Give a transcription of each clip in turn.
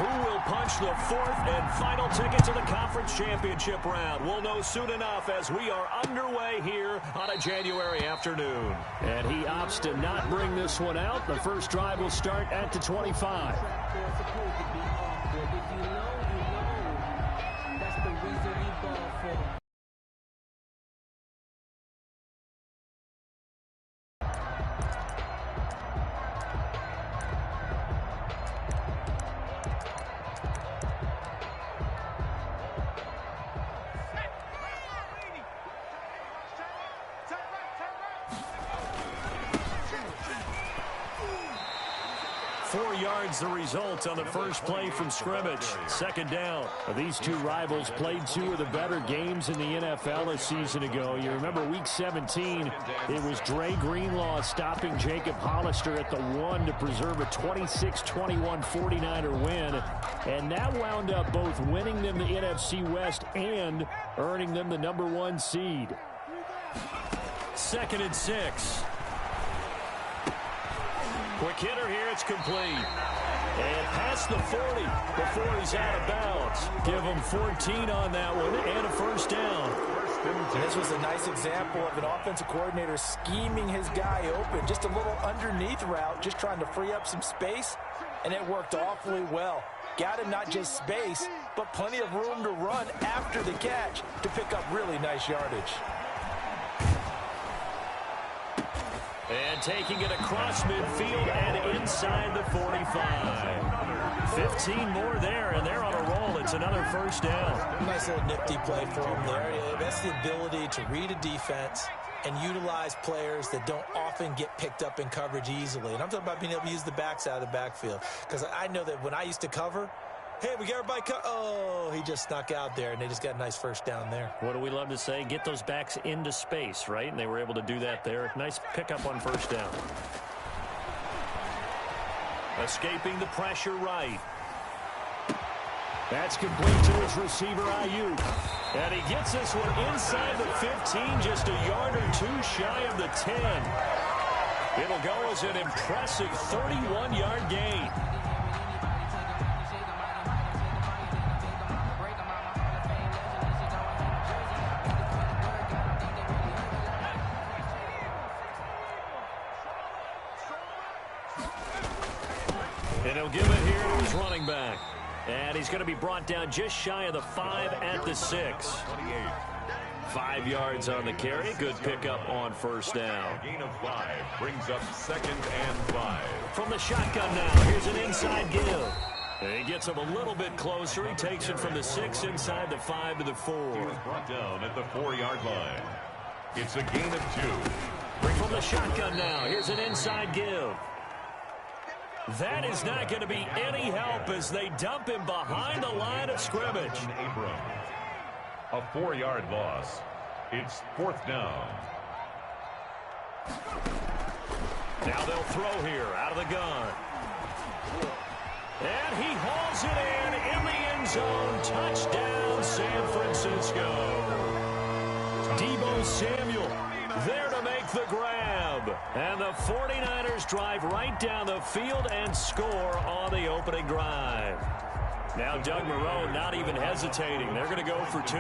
Who will punch the fourth and final ticket to the conference championship round? We'll know soon enough as we are underway here on a January afternoon. And he opts to not bring this one out. The first drive will start at the 25. The result on the first play from scrimmage. Second down. These two rivals played two of the better games in the NFL a season ago. You remember week 17, it was Dre Greenlaw stopping Jacob Hollister at the 1 to preserve a 26-21 49er win. And that wound up both winning them the NFC West and earning them the #1 seed. 2nd and 6. Quick hitter here, it's complete. And past the 40 before he's out of bounds. Give him 14 on that one and a first down. And this was a nice example of an offensive coordinator scheming his guy open. Just a little underneath route, just trying to free up some space, and it worked awfully well. Got him not just space, but plenty of room to run after the catch to pick up really nice yardage. And taking it across midfield and inside the 45. 15 more there, and they're on a roll. It's another first down. Nice little nifty play for him there. That's the ability to read a defense and utilize players that don't often get picked up in coverage easily. And I'm talking about being able to use the backs out of the backfield. Because I know that when I used to cover, hey, we got everybody oh, he just snuck out there, and they just got a nice first down there. What do we love to say? Get those backs into space, right? And they were able to do that there. Nice pickup on first down. Escaping the pressure right. That's complete to his receiver, Ayuk. And he gets this one inside the 15, just a yard or two shy of the 10. It'll go as an impressive 31-yard gain. And he'll give it here to his running back. And he's going to be brought down just shy of the 5 at the 6. 5 yards on the carry. Good pickup on first down. Gain of 5 brings up 2nd and 5. From the shotgun now, here's an inside give. And he gets him a little bit closer. He takes it from the 6 inside the 5 to the 4. He was brought down at the 4-yard line. It's a gain of 2. From the shotgun now, here's an inside give. That is not going to be any help as they dump him behind the line of scrimmage. Abram. A 4-yard loss. It's 4th down. Now they'll throw here out of the gun. And he hauls it in the end zone. Touchdown, San Francisco. Deebo Samuel there to make the grab. And the 49ers drive right down the field and score on the opening drive. Now Doug Marrone not even hesitating. They're going to go for 2.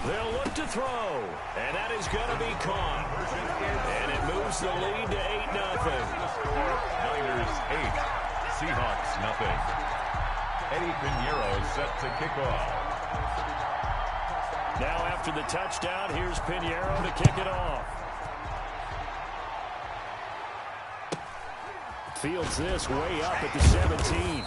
They'll look to throw. And that is going to be caught. And it moves the lead to 8-0. Niners 8. Seahawks nothing. Eddie Pinheiro set to kick off. Now after the touchdown, here's Pinheiro to kick it off. Fields this way up at the 17.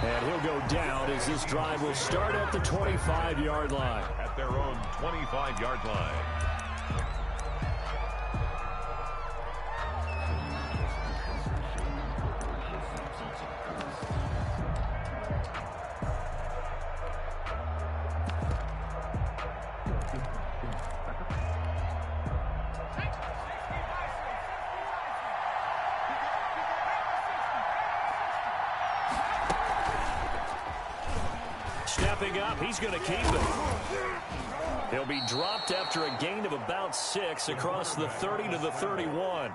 And he'll go down as this drive will start at the 25-yard line. At their own 25-yard line. Stepping up, he's going to keep it. He'll be dropped after a gain of about 6 across the 30 to the 31.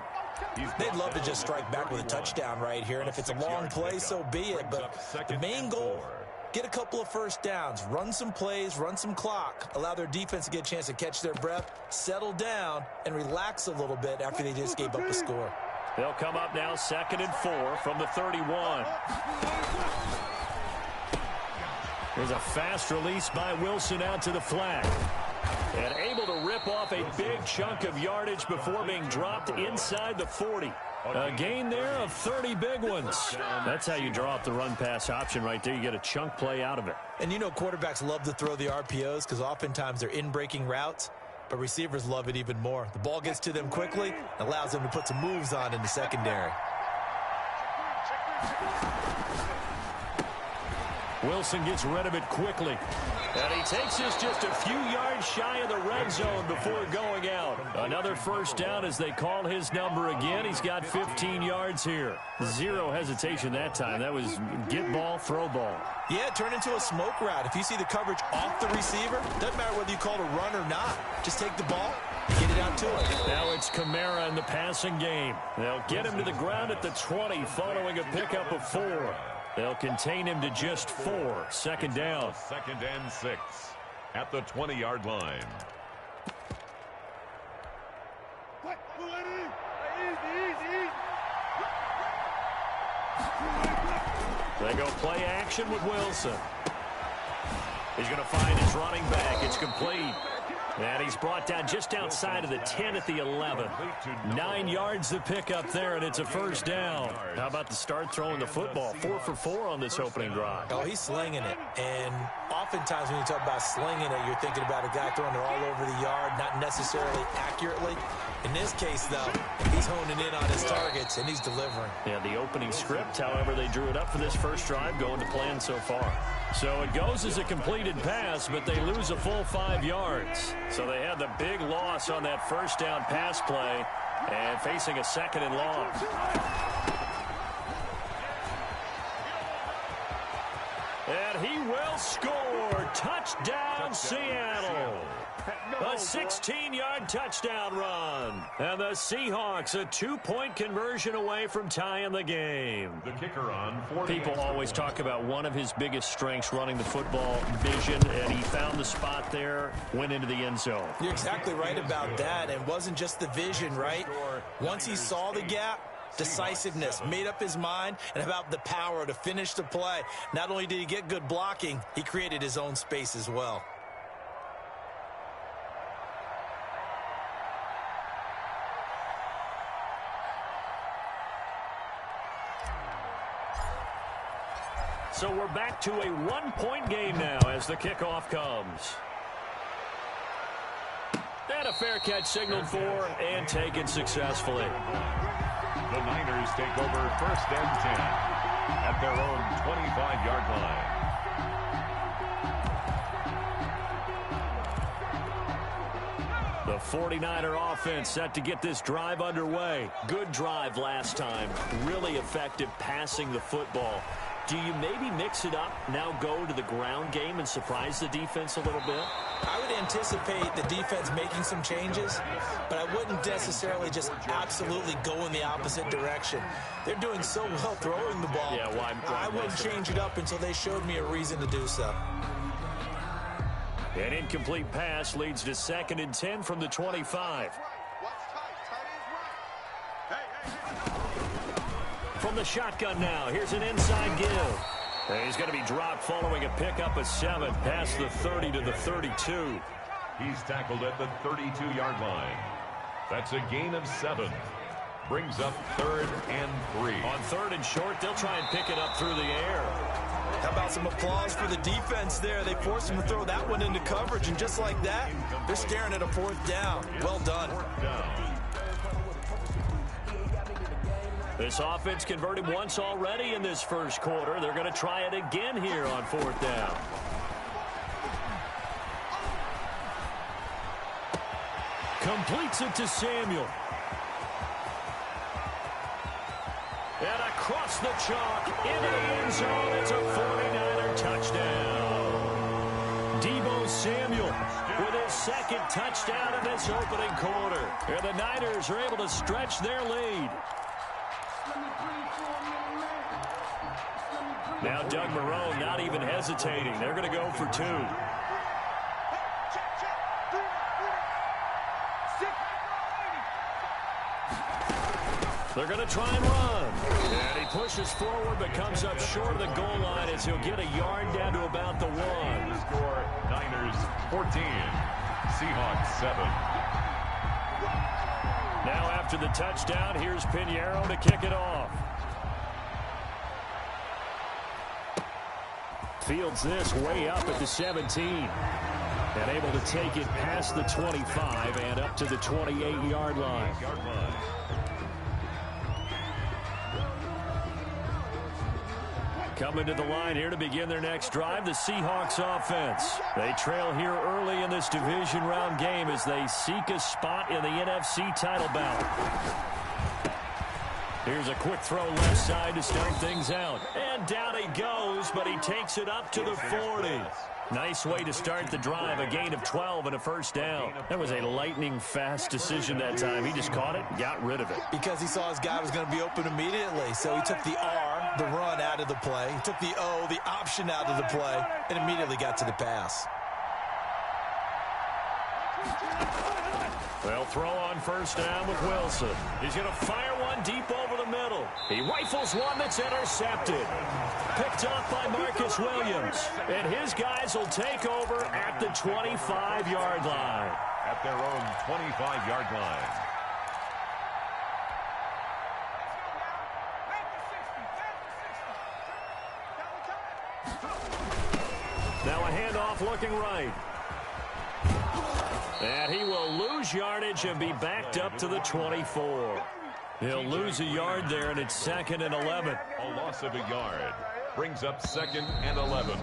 They'd love to just strike back with a touchdown right here, and if it's a long play, so be it. But the main goal, get a couple of first downs, run some plays, run some clock, allow their defense to get a chance to catch their breath, settle down, and relax a little bit after they just gave up a score. They'll come up now 2nd and 4 from the 31. There's a fast release by Wilson out to the flat. And able to rip off a big chunk of yardage before being dropped inside the 40. A gain there of 30 big ones. That's how you draw up the run-pass option right there. You get a chunk play out of it. And you know quarterbacks love to throw the RPOs because oftentimes they're in-breaking routes, but receivers love it even more. The ball gets to them quickly, allows them to put some moves on in the secondary. Wilson gets rid of it quickly. And he takes this just a few yards shy of the red zone before going out. Another first down as they call his number again. He's got 15 yards here. Zero hesitation that time. That was get ball, throw ball. Yeah, it turned into a smoke route. If you see the coverage off the receiver, doesn't matter whether you call it a run or not. Just take the ball, get it out to him. Now it's Kamara in the passing game. They'll get him to the ground at the 20 following a pickup of 4. They'll contain him to just 4. Second down. 2nd and 6 at the 20-yard line. They go play action with Wilson. He's going to find his running back. It's complete. And he's brought down just outside of the 10 at the 11. 9 yards to pick up there, and it's a first down. How about the start throwing the football? 4 for 4 on this opening drive. Oh, he's slinging it. And oftentimes when you talk about slinging it, you're thinking about a guy throwing it all over the yard, not necessarily accurately. In this case, though, he's honing in on his targets, and he's delivering. Yeah, the opening script, however, they drew it up for this first drive, going to plan so far. So it goes as a completed pass, but they lose a full 5 yards. So they had the big loss on that first down pass play and facing a 2nd and long. And he will score. Touchdown, Seattle. A 16-yard touchdown run. And the Seahawks a 2-point conversion away from tying the game. The kicker on. People always talk about one of his biggest strengths, running the football, vision, and he found the spot there, went into the end zone. You're exactly right about that. And it wasn't just the vision, right? Once he saw the gap, decisiveness, made up his mind, and about the power to finish the play. Not only did he get good blocking, he created his own space as well. So we're back to a 1-point game now as the kickoff comes. And a fair catch signaled for and taken successfully. The Niners take over 1st and 10 at their own 25-yard line. The 49er offense set to get this drive underway. Good drive last time. Really effective passing the football. Do you maybe mix it up, now go to the ground game and surprise the defense a little bit? I would anticipate the defense making some changes, but I wouldn't necessarily just absolutely go in the opposite direction. They're doing so well throwing the ball. Yeah, why I wouldn't change it up until they showed me a reason to do so. An incomplete pass leads to 2nd and 10 from the 25. From the shotgun now, here's an inside give. And he's going to be dropped following a pickup of 7 past the 30 to the 32. He's tackled at the 32-yard line. That's a gain of 7. Brings up 3rd and 3. On 3rd and short, they'll try and pick it up through the air. How about some applause for the defense there? They forced him to throw that one into coverage, and just like that, they're staring at a 4th down. Well done. 4th down. This offense converted once already in this first quarter. They're going to try it again here on 4th down. Completes it to Samuel. And across the chalk into the end zone. It's a 49er touchdown. Deebo Samuel with his second touchdown in this opening quarter. And the Niners are able to stretch their lead. Now Doug Marrone not even hesitating. They're going to go for two. They're going to try and run. And he pushes forward but comes up short of the goal line as he'll get a yard down to about the one. The score, Niners 14, Seahawks 7. Now after the touchdown, here's Pinheiro to kick it off. Fields this way up at the 17. And able to take it past the 25 and up to the 28-yard line. Coming to the line here to begin their next drive, the Seahawks offense. They trail here early in this division round game as they seek a spot in the NFC title bout. Here's a quick throw left side to start things out. And down he goes, but he takes it up to the 40. Nice way to start the drive, a gain of 12 and a first down. That was a lightning-fast decision that time. He just caught it and got rid of it. Because he saw his guy was going to be open immediately, so he took the R, the run, out of the play. He took the O, the option, out of the play, and immediately got to the pass. They'll throw on first down with Wilson. He's going to fire one deep over the middle. He rifles one that's intercepted. Picked off by Marcus Williams. And his guys will take over at the 25-yard line. At their own 25-yard line. Now a handoff looking right. And he will lose yardage and be backed up to the 24. He'll lose a yard there, and it's 2nd and 11. A loss of a yard brings up 2nd and 11.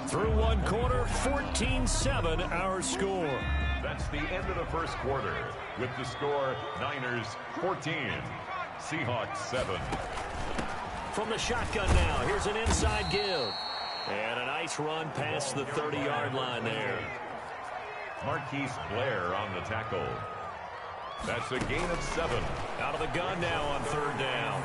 Through one quarter, 14-7 our score. That's the end of the first quarter with the score Niners 14, Seahawks 7. From the shotgun now, here's an inside give. And a nice run past the 30-yard line there. Marquise Blair on the tackle. That's a gain of 7. Out of the gun now on third down.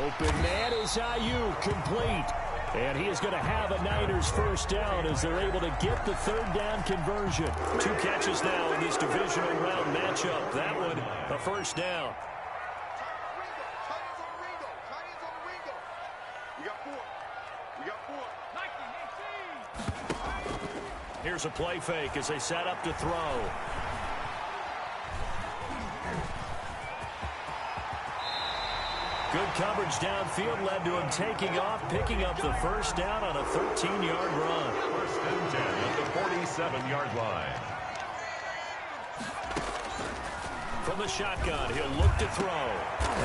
Open man is Ayuk, complete. And he is going to have a Niners first down as they're able to get the third down conversion. 2 catches now in this divisional round matchup. That one, a first down. Here's a play fake as they set up to throw. Good coverage downfield led to him taking off, picking up the first down on a 13-yard run. First and 10 at the 47-yard line. From the shotgun, he'll look to throw.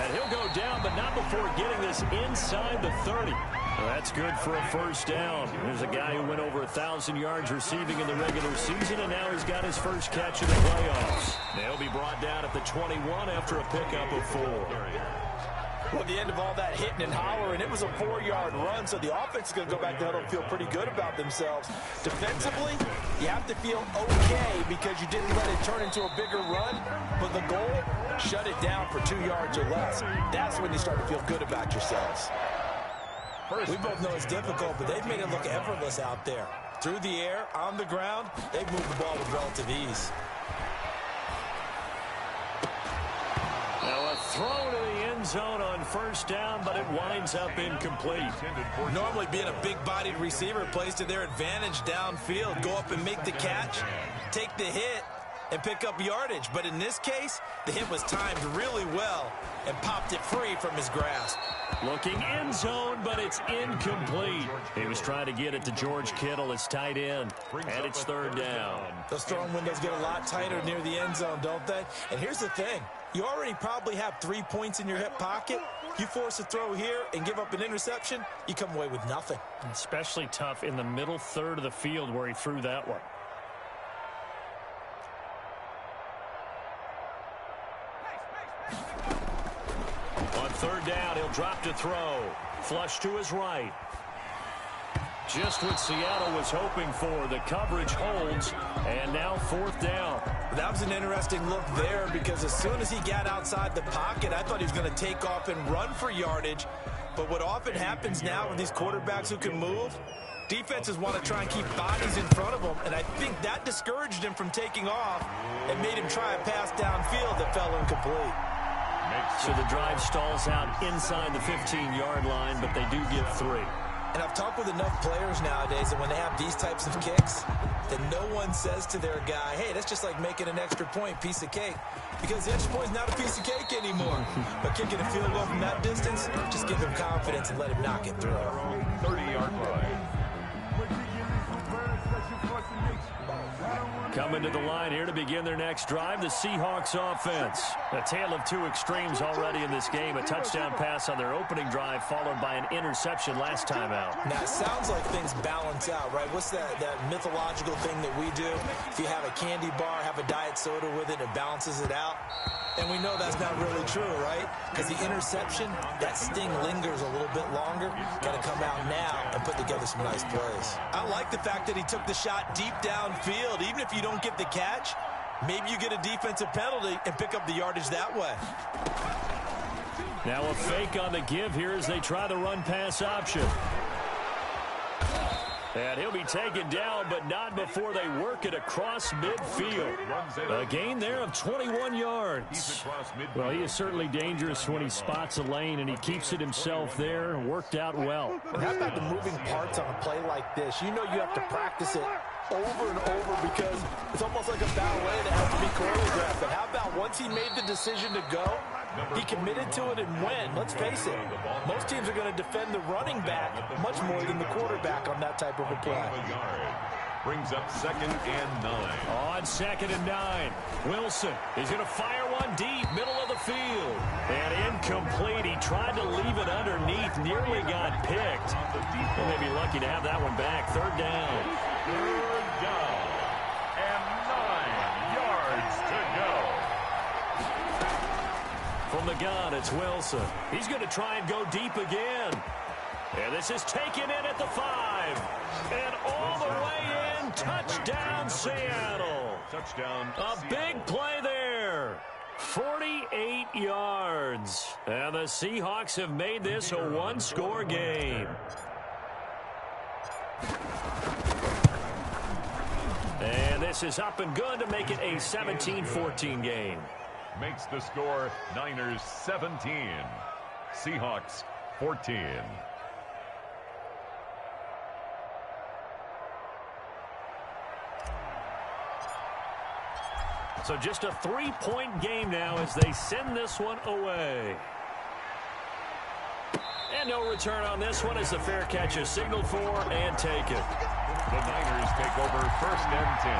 And he'll go down, but not before getting this inside the 30. Well, that's good for a first down. There's a guy who went over 1,000 yards receiving in the regular season, and now he's got his first catch in the playoffs. They'll be brought down at the 21 after a pickup of 4. Well, at the end of all that hitting and hollering, it was a 4-yard run, so the offense is going to go back to huddle and feel pretty good about themselves. Defensively, you have to feel okay because you didn't let it turn into a bigger run, but the goal, shut it down for 2 yards or less. That's when you start to feel good about yourselves. We both know it's difficult, but they've made it look effortless out there. Through the air, on the ground, they've moved the ball with relative ease. Now a throw to the end zone on first down, but it winds up incomplete. Normally being a big-bodied receiver plays to their advantage downfield. Go up and make the catch, take the hit, and pick up yardage. But in this case, the hit was timed really well and popped it free from his grasp. Looking end zone, but it's incomplete. He was trying to get it to George Kittle, his tight end, and it's third down. Those throwing windows get a lot tighter near the end zone, don't they? And here's the thing. You already probably have 3 points in your hip pocket. You force a throw here and give up an interception, you come away with nothing. Especially tough in the middle third of the field where he threw that one. On third down, he'll drop to throw. Flush to his right. Just what Seattle was hoping for. The coverage holds, and now 4th down. That was an interesting look there because as soon as he got outside the pocket, I thought he was going to take off and run for yardage. But what often happens now with these quarterbacks who can move, defenses want to try and keep bodies in front of them, and I think that discouraged him from taking off and made him try a pass downfield that fell incomplete. So the drive stalls out inside the 15-yard line, but they do get 3. And I've talked with enough players nowadays that when they have these types of kicks, that no one says to their guy, hey, that's just like making an extra point, piece of cake. Because the extra point is not a piece of cake anymore. But kicking a field goal from that distance, just give him confidence and let him knock it through. 30-yard line. Coming to the line here to begin their next drive, the Seahawks offense. A tale of two extremes already in this game. A touchdown pass on their opening drive, followed by an interception last time out. Now, it sounds like things balance out, right? What's that mythological thing that we do? If you have a candy bar, have a diet soda with it, it balances it out. And we know that's not really true, right? Because the interception, that sting lingers a little bit longer. Got to come out now and put together some nice plays. I like the fact that he took the shot deep downfield. Even if you don't get the catch, maybe you get a defensive penalty and pick up the yardage that way. Now a fake on the give here as they try the run-pass option. And he'll be taken down, but not before they work it across midfield. A gain there of 21 yards. Well, he is certainly dangerous when he spots a lane, and he keeps it himself there. Worked out well. And how about the moving parts on a play like this? You know you have to practice it over and over because it's almost like a ballet that has to be choreographed. But how about once he made the decision to go, he committed to it and went. Let's face it, most teams are going to defend the running back much more than the quarterback on that type of a play. Brings up 2nd and 9. On 2nd and 9, Wilson is going to fire one deep, middle of the field. And incomplete. He tried to leave it underneath, nearly got picked. Well, they'd be lucky to have that one back. 3rd down. 3rd down. And 9 yards to go. From the gun, it's Wilson. He's going to try and go deep again. And this is taken in at the 5. And all the way in, touchdown Seattle. Touchdown. A big play there. 48 yards. And the Seahawks have made this a one-score game. And this is up and good to make it a 17-14 game. Makes the score Niners 17. Seahawks 14. So just a 3-point game now as they send this one away. And no return on this one as the fair catch is signaled for and taken. The Niners take over 1st and 10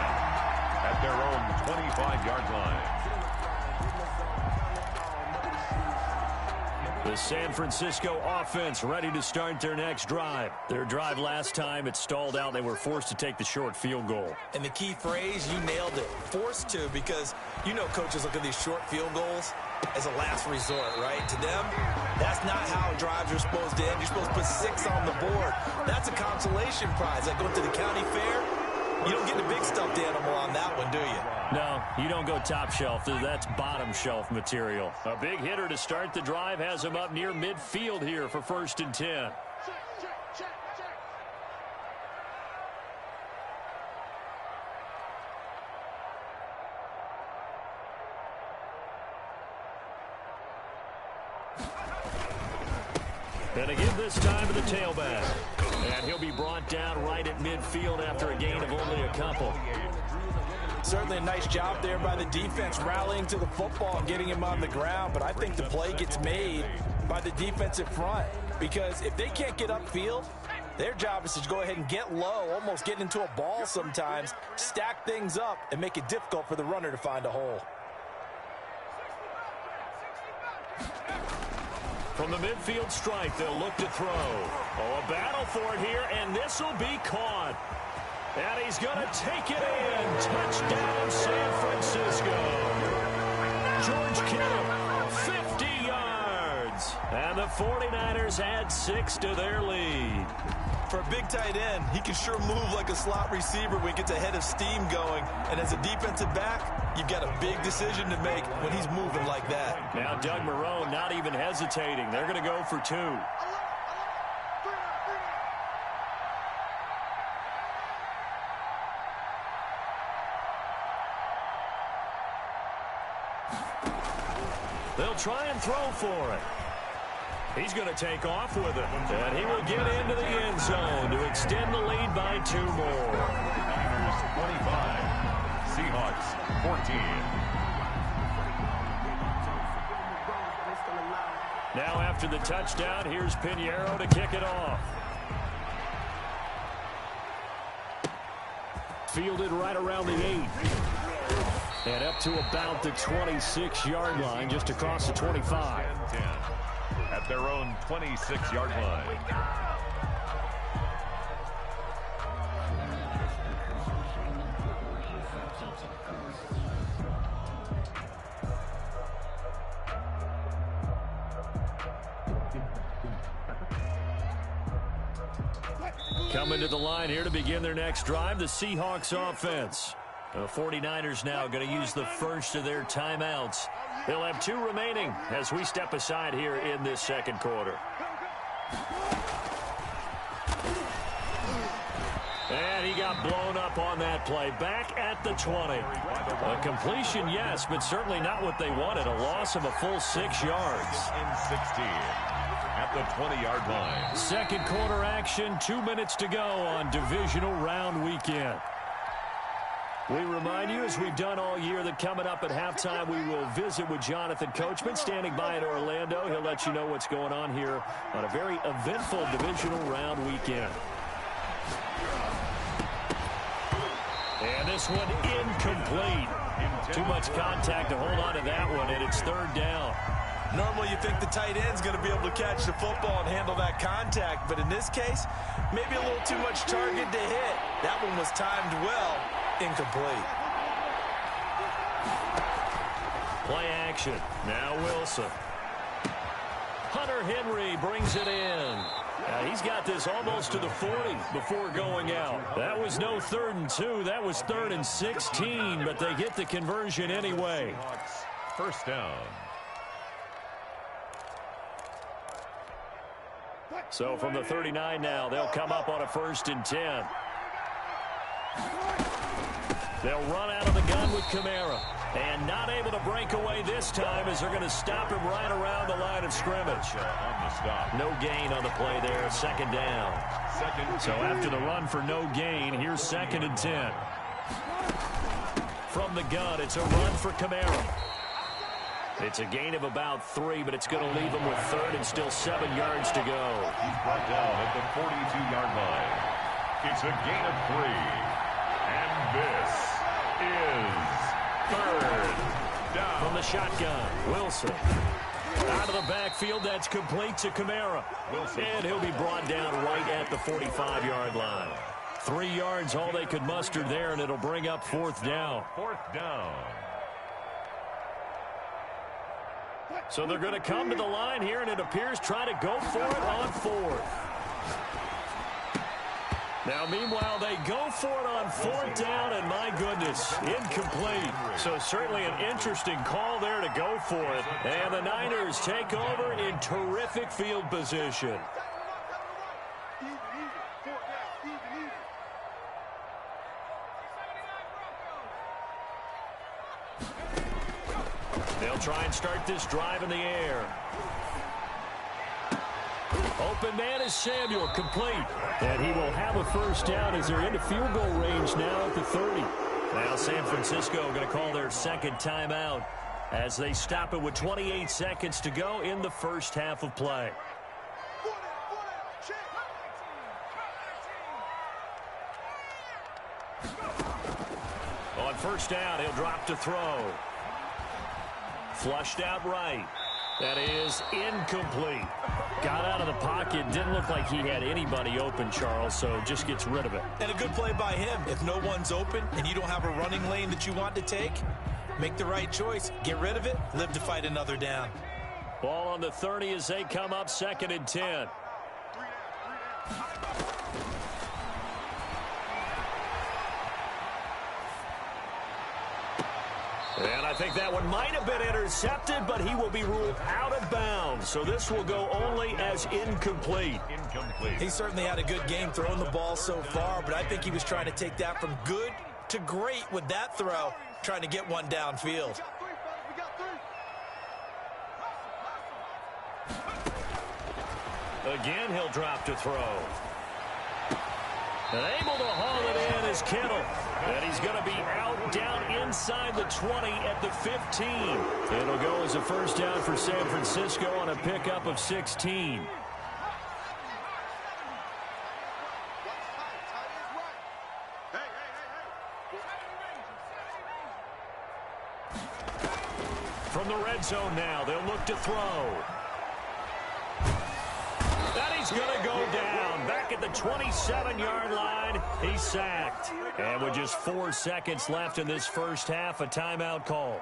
at their own 25-yard line. The San Francisco offense ready to start their next drive. Their drive last time, it stalled out. They were forced to take the short field goal. And the key phrase, you nailed it, forced to, because you know coaches look at these short field goals as a last resort, right? To them, that's not how drives are supposed to end. You're supposed to put 6 on the board. That's a consolation prize. Like going to the county fair, you don't get a big stuffed animal on that one, do you? No, you don't go top shelf. That's bottom shelf material. A big hitter to start the drive has him up near midfield here for 1st and 10. And again this time to the tailback. And he'll be brought down right at midfield after a gain of only a couple. Certainly a nice job there by the defense rallying to the football and getting him on the ground. But I think the play gets made by the defensive front. Because if they can't get upfield, their job is to go ahead and get low, almost get into a ball sometimes, stack things up, and make it difficult for the runner to find a hole. From the midfield strike, they'll look to throw. Oh, a battle for it here, and this will be caught. And he's going to take it in. Touchdown, San Francisco. George Kittle, 50 yards. And the 49ers add 6 to their lead. For a big tight end, he can sure move like a slot receiver when he gets a head of steam going. And as a defensive back, you've got a big decision to make when he's moving like that. Now Doug Marrone not even hesitating. They're going to go for 2. They'll try and throw for it. He's going to take off with it. And he will get into the end zone to extend the lead by 2 more. 25, Seahawks 14. Now after the touchdown, here's Pinheiro to kick it off. Fielded right around the 8. And up to about the 26-yard line, just across the 25. 10 at their own 26-yard line. Coming to the line here to begin their next drive, the Seahawks offense. The 49ers now going to use the first of their timeouts. They'll have 2 remaining as we step aside here in this second quarter. And he got blown up on that play. Back at the 20. A completion, yes, but certainly not what they wanted. A loss of a full 6 yards. In 16 at the 20-yard line. Second quarter action, 2 minutes to go on divisional round weekend. We remind you, as we've done all year, that coming up at halftime, we will visit with Jonathan Coachman, standing by in Orlando. He'll let you know what's going on here on a very eventful divisional round weekend. And this one incomplete. Too much contact to hold on to that one, and it's 3rd down. Normally you think the tight end's going to be able to catch the football and handle that contact, but in this case, maybe a little too much target to hit. That one was timed well. Incomplete. Play action. Now Wilson. Hunter Henry brings it in. He's got this almost to the 40 before going out. That was no 3rd and 2. That was 3rd and 16, but they get the conversion anyway. First down. So from the 39 now, they'll come up on a 1st and 10. They'll run out of the gun with Kamara. And not able to break away this time as they're going to stop him right around the line of scrimmage. On the stop. No gain on the play there. 2nd down. So after the run for no gain, here's 2nd and 10. From the gun, it's a run for Kamara. It's a gain of about 3, but it's going to leave him with 3rd and still 7 yards to go. He's brought down at the 42-yard line. It's a gain of 3. And this is 3rd down. From the shotgun, Wilson. Out of the backfield, that's complete to Kamara. Wilson. And he'll be brought down right at the 45-yard line. 3 yards, all they could muster there, and it'll bring up 4th down. 4th down. So they're going to come to the line here, and it appears try to go for it on 4th. Now, meanwhile, they go for it on 4th down, and my goodness, incomplete. So certainly an interesting call there to go for it. And the Niners take over in terrific field position. They'll try and start this drive in the air. Open man is Samuel, complete. And he will have a 1st down as they're into field goal range now at the 30. Now San Francisco going to call their 2nd timeout as they stop it with 28 seconds to go in the first half of play. On 1st down, he'll drop to throw. Flushed out right. That is incomplete. Got out of the pocket. Didn't look like he had anybody open, Charles, so just gets rid of it. And a good play by him. If no one's open and you don't have a running lane that you want to take, make the right choice. Get rid of it. Live to fight another down. Ball on the 30 as they come up 2nd and 10. And I think that one might have been intercepted, but he will be ruled out of bounds. So this will go only as incomplete. He certainly had a good game throwing the ball so far, but I think he was trying to take that from good to great with that throw, trying to get one downfield. Again, he'll drop to throw. And able to haul it in is Kittle. And he's going to be out down inside the 20 at the 15. It'll go as a first down for San Francisco on a pickup of 16. From the red zone now, they'll look to throw. And he's going to go down. Back at the 27-yard line, he's sacked. And with just 4 seconds left in this first half, a timeout call.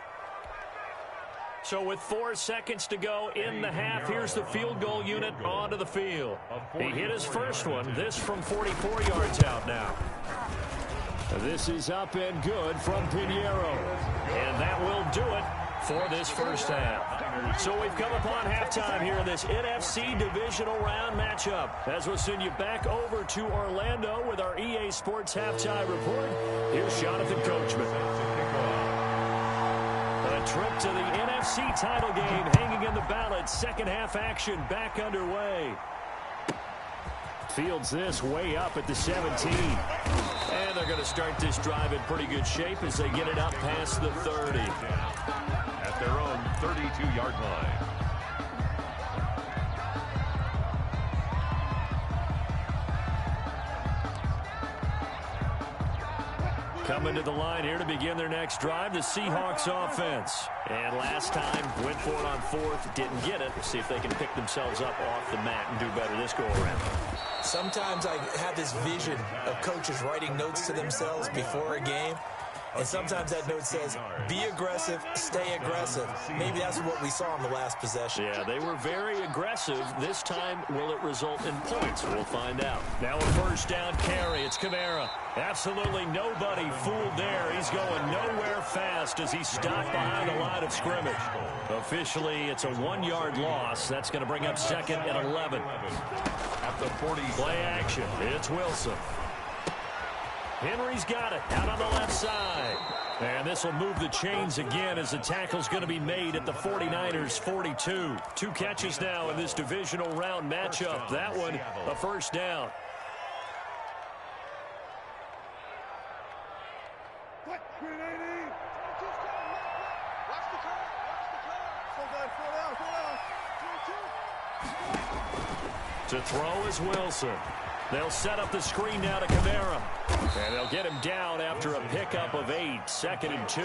So with 4 seconds to go in the half, here's the field goal unit onto the field. He hit his first one. This from 44 yards out now. This is up and good from Pinheiro. And that will do it for this first half. So we've come upon halftime here in this NFC divisional round matchup. As we'll send you back over to Orlando with our EA Sports halftime report, here's Jonathan Coachman. A trip to the NFC title game hanging in the balance. Second half action back underway. Fields this way up at the 17. And they're going to start this drive in pretty good shape as they get it up past the 30. At their own 32-yard line. Coming to the line here to begin their next drive, the Seahawks offense. And last time, went for it on fourth, didn't get it. See if they can pick themselves up off the mat and do better this go-around. Sometimes I have this vision of coaches writing notes to themselves before a game. And sometimes that note says, be aggressive, stay aggressive. Maybe that's what we saw in the last possession. Yeah, they were very aggressive. This time, will it result in points? We'll find out. Now a first down carry. It's Kamara. Absolutely nobody fooled there. He's going nowhere fast as he's stopped behind the line of scrimmage. Officially, it's a 1-yard loss. That's going to bring up second and 11. At the 40. Play action. It's Wilson. Henry's got it out on the left side. And this will move the chains again as the tackle's going to be made at the 49ers 42. 2 catches now in this divisional round matchup. That one, a first down. To throw is Wilson. They'll set up the screen now to Kamara. And they'll get him down after a pickup of 8. Second and 2.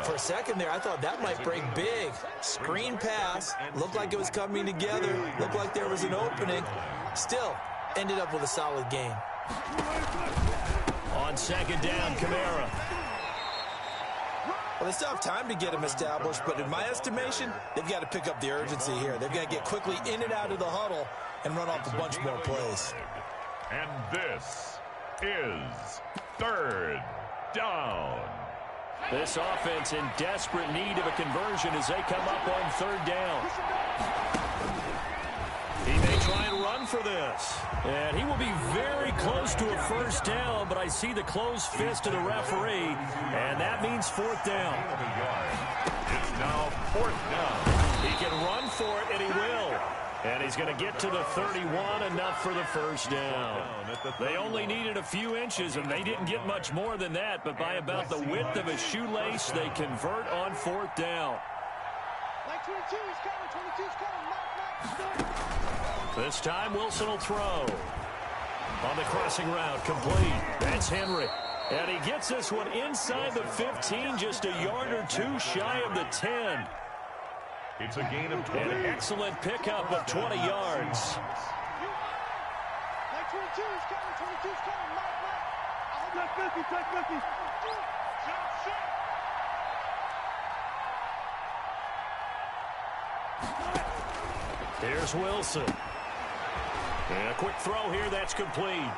For a second there, I thought that might break big. Screen pass. Looked like it was coming together. Looked like there was an opening. Still, ended up with a solid game. On second down, Kamara. Well, they still have time to get him established, but in my estimation, they've got to pick up the urgency here. They've got to get quickly in and out of the huddle and run off a bunch more plays. And this is third down. This offense in desperate need of a conversion as they come up on third down. He may try and run for this. And he will be very close to a first down, but I see the closed fist of the referee, and that means fourth down. It's now fourth down. He can run for it, and he will. And he's going to get to the 31, enough for the first down. They only needed a few inches, and they didn't get much more than that, but by about the width of a shoelace, they convert on fourth down. This time, Wilson will throw. On the crossing route, complete. That's Henry. And he gets this one inside the 15, just a yard or two shy of the 10. It's a gain of 20. An excellent pickup of 20 yards. Here's Wilson. And a quick throw here, that's complete.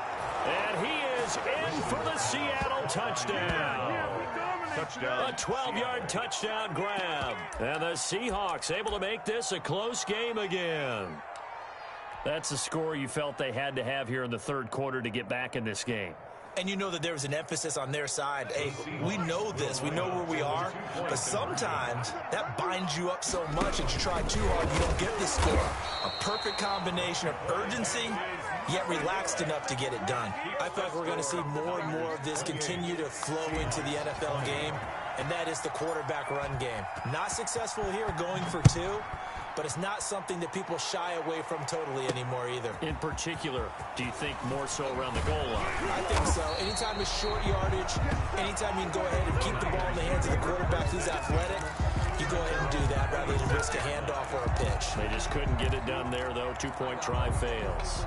And he is in for the Seattle touchdown. Touchdown. A 12-yard touchdown grab. And the Seahawks able to make this a close game again. That's a score you felt they had to have here in the third quarter to get back in this game. And you know that there was an emphasis on their side. Hey, we know this. We know where we are. But sometimes that binds you up so much that you try too hard, you don't get the score. A perfect combination of urgency, yet relaxed enough to get it done. I feel like we're going to see more and more of this continue to flow into the NFL game, and that is the quarterback run game. Not successful here going for two, but it's not something that people shy away from totally anymore either. In particular, do you think more so around the goal line? I think so. Anytime it's short yardage, anytime you can go ahead and keep the ball in the hands of the quarterback who's athletic, you go ahead and do that rather than risk a handoff or a pitch. They just couldn't get it done there, though. Two-point try fails.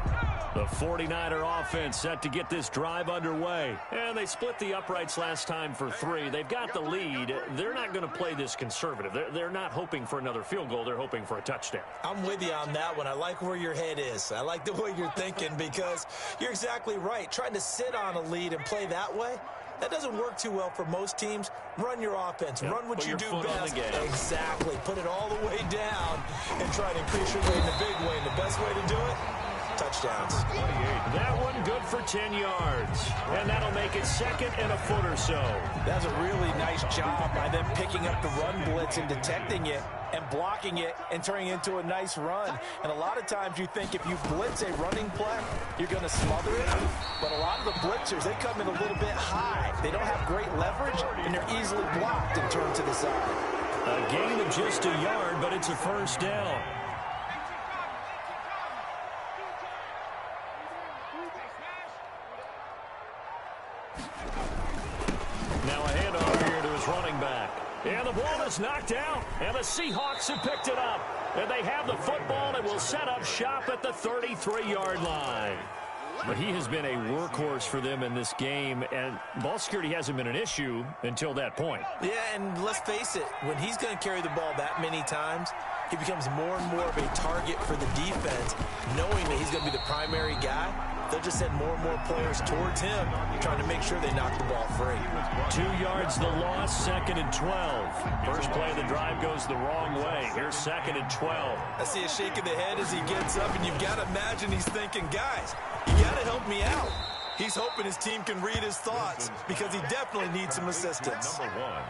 The 49er offense set to get this drive underway. And they split the uprights last time for 3. They've got the lead. They're not going to play this conservative. They're not hoping for another field goal. They're hoping for a touchdown. I'm with you on that one. I like where your head is. I like the way you're thinking because you're exactly right. Trying to sit on a lead and play that way, that doesn't work too well for most teams. Run your offense. Yep. Run what you do best. Exactly. Put it all the way down and try to increase your weight in a big way. And the best way to do it, touchdowns. That one good for 10 yards. And that'll make it second and a foot or so. That's a really nice job by them picking up the run blitz and detecting it and blocking it and turning it into a nice run. And a lot of times you think if you blitz a running play, you're going to smother it. But a lot of the blitzers, they come in a little bit high. They don't have great leverage, and they're easily blocked and turned to the side. A gain of just a yard, but it's a first down. Now a handoff here to his running back. And the ball is knocked out, and the Seahawks have picked it up. And they have the football and will set up shop at the 33-yard line. But he has been a workhorse for them in this game, and ball security hasn't been an issue until that point. Yeah, and let's face it, when he's going to carry the ball that many times, he becomes more and more of a target for the defense, knowing that he's going to be the primary guy. They'll just send more and more players towards him, trying to make sure they knock the ball free. 2 yards the loss, second and 12. First play of the drive goes the wrong way. Here's second and 12. I see a shake of the head as he gets up, and you've got to imagine he's thinking, guys, you got to help me out. He's hoping his team can read his thoughts because he definitely needs some assistance. Number 1.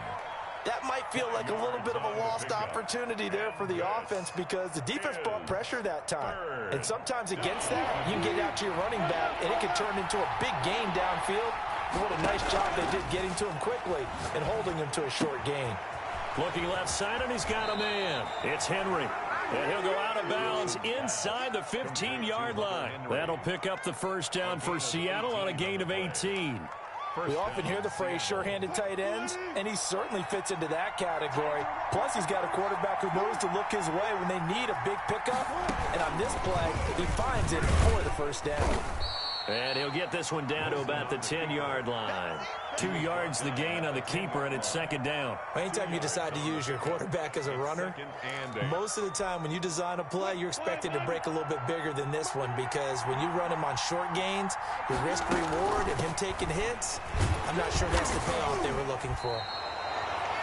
That might feel like a little bit of a lost opportunity there for the offense because the defense brought pressure that time. And sometimes against that, you can get out to your running back, and it can turn into a big gain downfield. But what a nice job they did getting to him quickly and holding him to a short gain. Looking left side, and he's got a man. It's Henry. And he'll go out of bounds inside the 15-yard line. That'll pick up the first down for Seattle on a gain of 18. We often hear the phrase sure-handed tight ends, and he certainly fits into that category. Plus, he's got a quarterback who knows to look his way when they need a big pickup. And on this play, he finds it for the first down. And he'll get this one down to about the 10-yard line. 2 yards the gain on the keeper, and it's second down. Anytime you decide to use your quarterback as a runner, most of the time when you design a play, you're expected to break a little bit bigger than this one because when you run him on short gains, your risk-reward and him taking hits, I'm not sure that's the payoff they were looking for.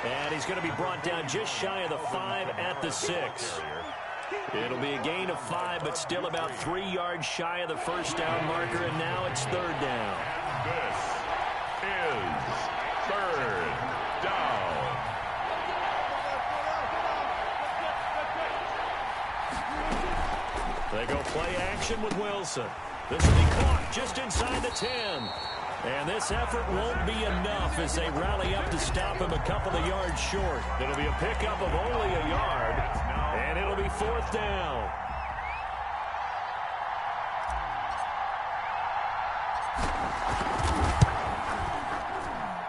And he's going to be brought down just shy of the 5 at the 6. It'll be a gain of 5, but still about 3 yards shy of the first down marker, and now it's third down. This is third down. They go play action with Wilson. This will be caught just inside the 10. And this effort won't be enough as they rally up to stop him a couple of yards short. It'll be a pickup of only a yard, and it'll be fourth down.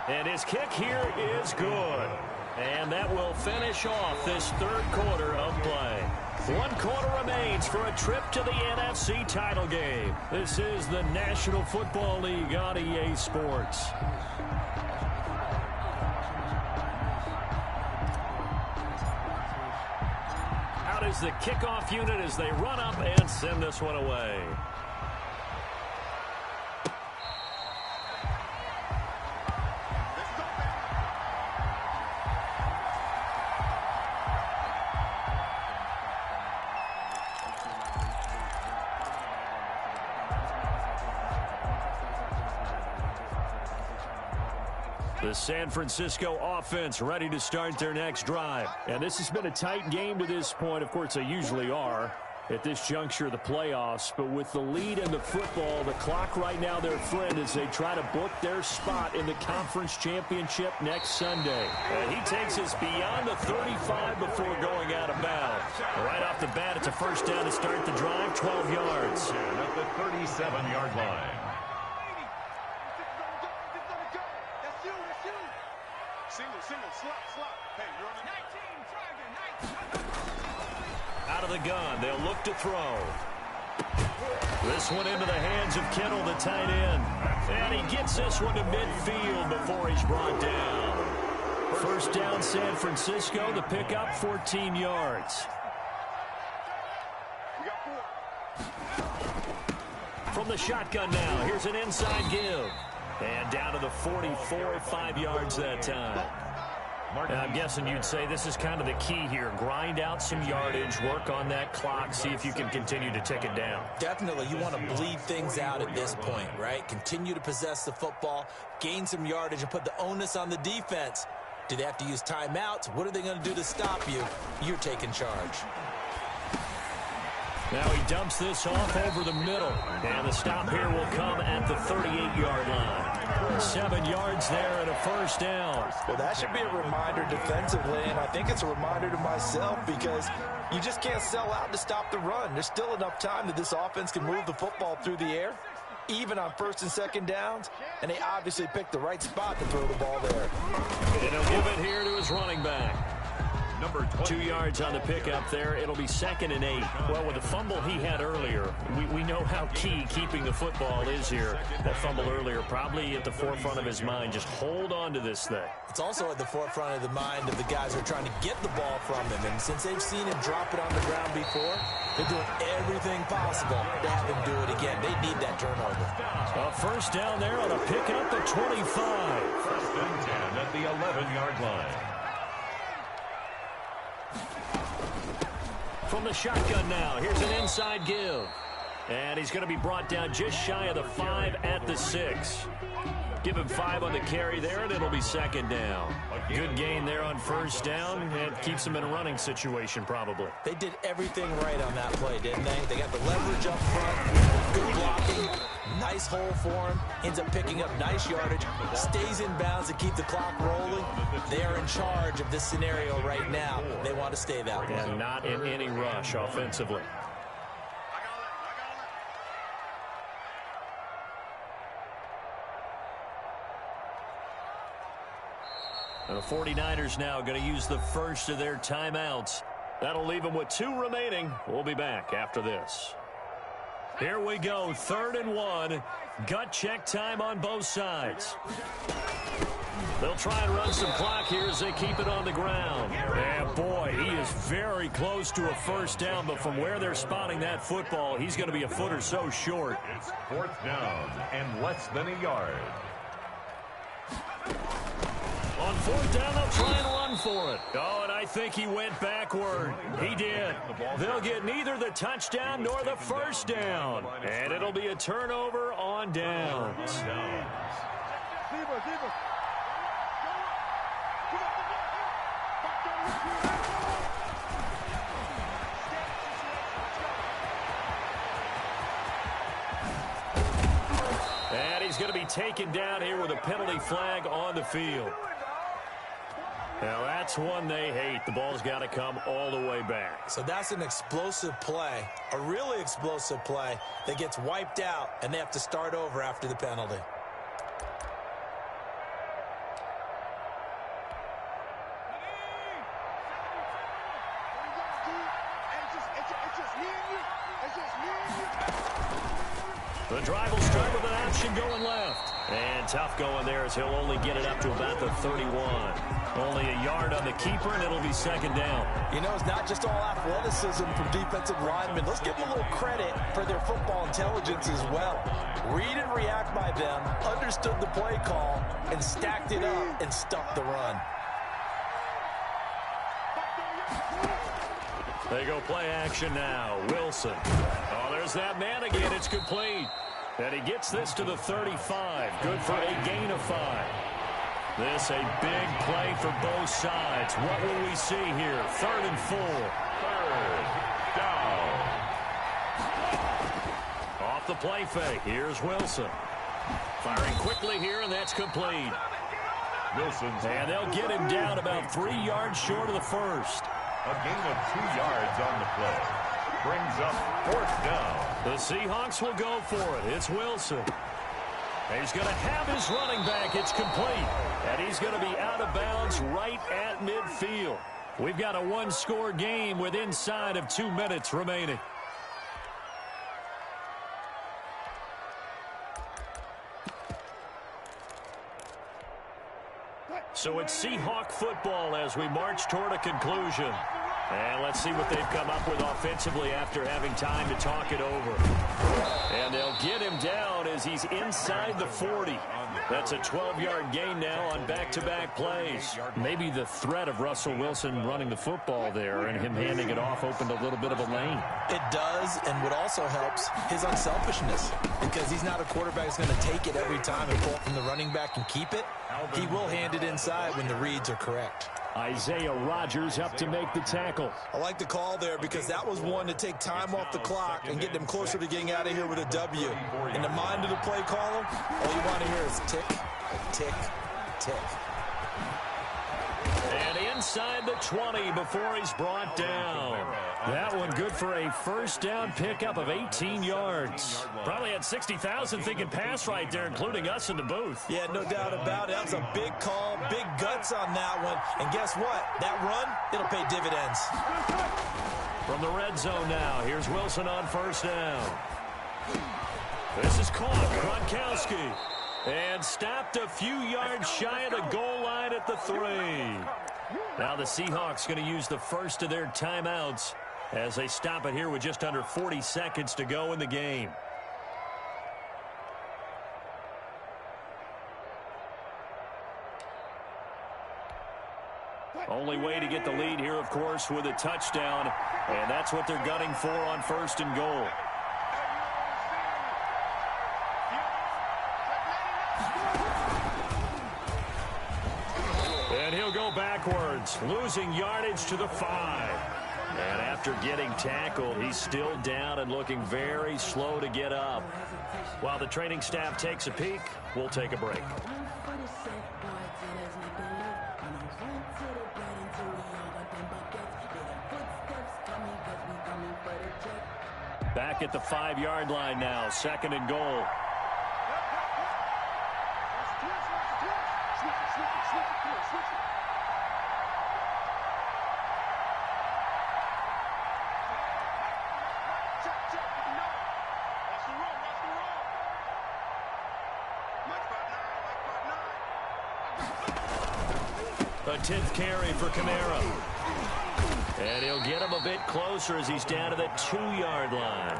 And his kick here is good. And that will finish off this third quarter of play. 1 quarter remains for a trip to the NFC title game. This is the National Football League on EA Sports. Out is the kickoff unit as they run up and send this one away. The San Francisco offense ready to start their next drive. And this has been a tight game to this point. Of course, they usually are at this juncture of the playoffs. But with the lead in the football, the clock right now their friend as they try to book their spot in the conference championship next Sunday. And he takes us beyond the 35 before going out of bounds. Right off the bat, it's a first down to start the drive, 12 yards. At the 37-yard line. Out of the gun, they'll look to throw. This one into the hands of Kittle, the tight end. And he gets this one to midfield before he's brought down. First down, San Francisco. The pickup, 14 yards. From the shotgun now, here's an inside give. And down to the 44, 5 yards that time. And I'm guessing you'd say this is kind of the key here. Grind out some yardage, work on that clock, see if you can continue to tick it down. Definitely, you want to bleed things out at this point, right? Continue to possess the football, gain some yardage, and put the onus on the defense. Do they have to use timeouts? What are they going to do to stop you? You're taking charge. Now he dumps this off over the middle. And the stop here will come at the 38-yard line. 7 yards there and a first down. Well, that should be a reminder defensively, and I think it's a reminder to myself because you just can't sell out to stop the run. There's still enough time that this offense can move the football through the air, even on first and second downs, and they obviously picked the right spot to throw the ball there. And he'll give it here to his running back. Number 20. 2 yards on the pickup there. It'll be 2nd and 8. Well, with the fumble he had earlier, we know how key keeping the football is here. That fumble earlier probably at the forefront of his mind. Just hold on to this thing. It's also at the forefront of the mind of the guys who are trying to get the ball from him. And since they've seen him drop it on the ground before, they're doing everything possible to have him do it again. They need that turnover. A first down there on a pickup at 25. First and 10 at the 11-yard line. From the shotgun now, here's an inside give. And he's going to be brought down just shy of the 5 at the 6. Give him 5 on the carry there, and it'll be 2nd down. Good gain there on first down, and keeps him in a running situation probably. They did everything right on that play, didn't they? They got the leverage up front, good blocking, nice hole for him, ends up picking up nice yardage, stays in bounds to keep the clock rolling. They are in charge of this scenario right now. They want to stay that way. And not in any rush offensively. The 49ers now going to use the first of their timeouts. That'll leave them with 2 remaining. We'll be back after this. Here we go, 3rd and 1. Gut check time on both sides. They'll try and run some clock here as they keep it on the ground. And boy, he is very close to a first down, but from where they're spotting that football, he's going to be a foot or so short. It's 4th down and less than a yard. On 4th down, they'll try and run for it. Oh, and I think he went backward. He did. They'll get neither the touchdown nor the first down. And it'll be a turnover on downs. And he's going to be taken down here with a penalty flag on the field. Now, that's one they hate. The ball's got to come all the way back. So that's an explosive play, a really explosive play that gets wiped out, and they have to start over after the penalty. The drive will start with an option going left. And tough going there as he'll only get it up to about the 31. Only a yard on the keeper, and it'll be 2nd down. You know, it's not just all athleticism from defensive linemen. Let's give them a little credit for their football intelligence as well. Read and react by them, understood the play call, and stacked it up and stuck the run. They go play action now. Wilson. Oh, there's that man again. It's complete. And he gets this to the 35. Good for a gain of 5. This a big play for both sides. What will we see here? 3rd and 4. 3rd down. Off the play fake. Here's Wilson. Firing quickly here, and that's complete. Wilson's. And they'll get him down about 3 yards short of the first. A gain of 2 yards on the play. Brings up 4th down. The Seahawks will go for it. It's Wilson. He's going to have his running back. It's complete. And he's going to be out of bounds right at midfield. We've got a one-score game with inside of 2 minutes remaining. So it's Seahawk football as we march toward a conclusion. And let's see what they've come up with offensively after having time to talk it over. And they'll get him down as he's inside the 40. That's a 12-yard gain now on back-to-back plays. Maybe the threat of Russell Wilson running the football there and him handing it off opened a little bit of a lane. It does, and what also helps, his unselfishness. Because he's not a quarterback that's going to take it every time and pull it from the running back and keep it. He will hand it inside when the reads are correct. Isaiah Rodgers up to make the tackle. I like the call there because that was one to take time off the clock and get them closer to getting out of here with a W. In the mind of the play caller, all you want to hear is tick, tick, tick. And inside the 20 before he's brought down. That one good for a first down pickup of 18 yards. Probably had 60,000 thinking pass right there, including us in the booth. Yeah, no doubt about it. That was a big call, big guts on that one. And guess what? That run, it'll pay dividends. From the red zone now, here's Wilson on first down. This is caught. Gronkowski. And stopped a few yards shy of the goal line at the 3. Now the Seahawks going to use the first of their timeouts as they stop it here with just under 40 seconds to go in the game. Only way to get the lead here, of course, with a touchdown. And that's what they're gunning for on 1st and goal. And he'll go backwards, losing yardage to the 5. And after getting tackled, he's still down and looking very slow to get up. While the training staff takes a peek, we'll take a break. Back at the 5-yard line now, 2nd and goal. A 10th carry for Kamara. And he'll get him a bit closer as he's down to the 2-yard line.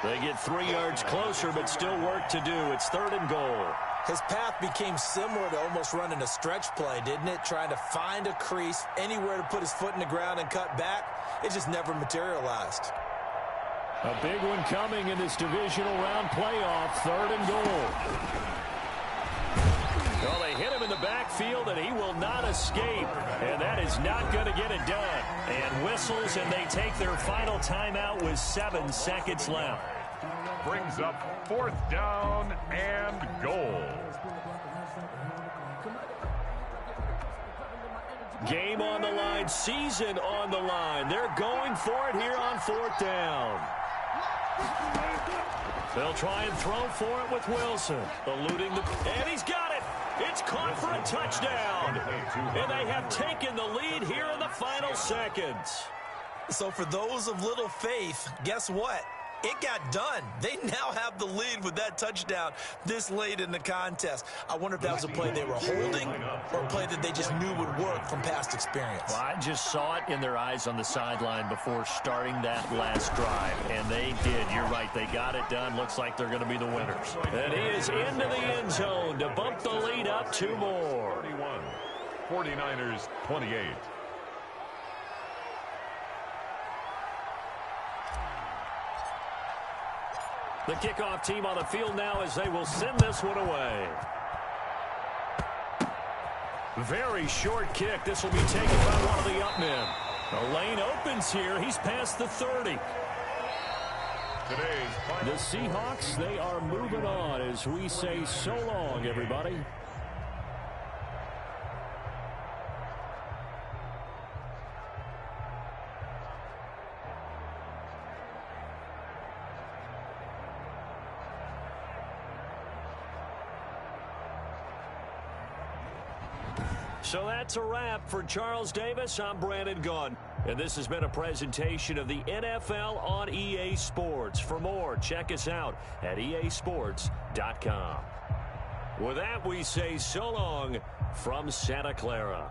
They get 3 yards closer, but still work to do. It's 3rd and goal. His path became similar to almost running a stretch play, didn't it? Trying to find a crease, anywhere to put his foot in the ground and cut back. It just never materialized. A big one coming in this divisional round playoff, 3rd and goal. Well, they hit him in the backfield, and he will not escape. And that is not going to get it done. And whistles, and they take their final timeout with 7 seconds left. Brings up 4th down and goal. Game on the line, season on the line. They're going for it here on 4th down. They'll try and throw for it with Wilson. Eluding the... And he's got it! It's caught for a touchdown. And they have taken the lead here in the final seconds. So for those of little faith, guess what? It got done. They now have the lead with that touchdown this late in the contest. I wonder if that was a play they were holding or a play that they just knew would work from past experience. Well, I just saw it in their eyes on the sideline before starting that last drive, and they did. You're right. They got it done. Looks like they're going to be the winners. And he is into the end zone to bump the lead up 2 more. 41. 49ers 28. The kickoff team on the field now as they will send this one away. Very short kick. This will be taken by one of the up men. The lane opens here. He's past the 30. The Seahawks, they are moving on as we say so long, everybody. So that's a wrap for Charles Davis. I'm Brandon Gunn. And this has been a presentation of the NFL on EA Sports. For more, check us out at easports.com. With that, we say so long from Santa Clara.